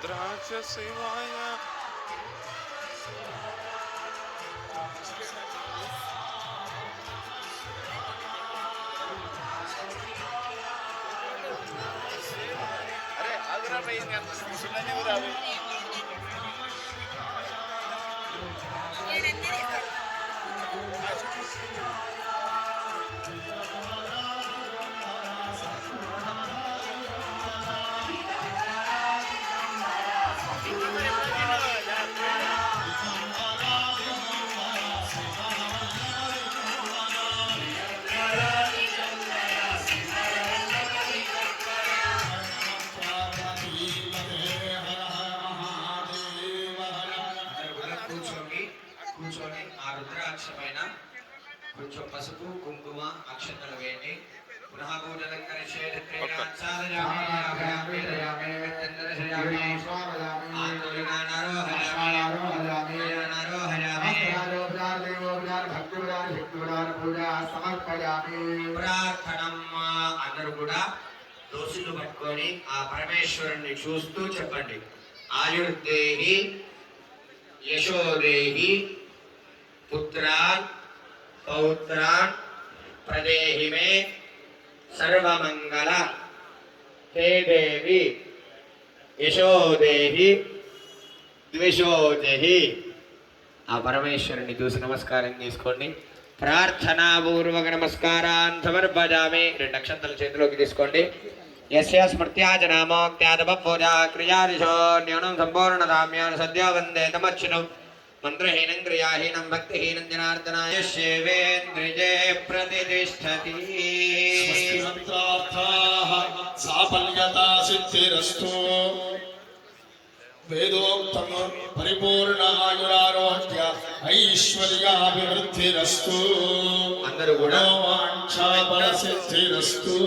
रुद्राक्ष शिवाय अरे आगरा में सुना नहीं हो रहा కూర్చొని ఆ రుద్రాక్ష పైన కొంచెం పసుపు కుంకుమ అక్షతలు వేయండి. పునః పూజనం అందరూ కూడా దోసులు పట్టుకొని ఆ పరమేశ్వరుణ్ణి చూస్తూ చెప్పండి. ఆయుర్దేహి యశోదేహి पुत्रान् पौत्रान् प्रदेहि मे सर्वमंगल हे देवी यशोदेहि द्विषोदेहि ఆ పరమేశ్వరుని చూసి నమస్కారం చేసుకోండి. ప్రార్థనాపూర్వక నమస్కారాన్ సమర్పయామి. 2 అక్షంతలు చేతిలోకి తీసుకోండి. యస్య స్మృత్యాజనామోక్త్యాదపూజా క్రియాదిశో న్యూనం సంపూర్ణదామ్యాన్ సద్యో వందే తమచ్చును मंत्रहीनं क्रियाहीनं भक्तिहीनं जनार्दनाय शिवेन्द्रिये प्रतिष्ठति. साफल्यता सिद्धिरस्तु. वेदोक्तं परिपूर्ण आयुरारोग्य ऐश्वर्याभिवृद्धिरस्तु. अंदरू कूडा वाञ्छा फल सिद्धिरस्तु.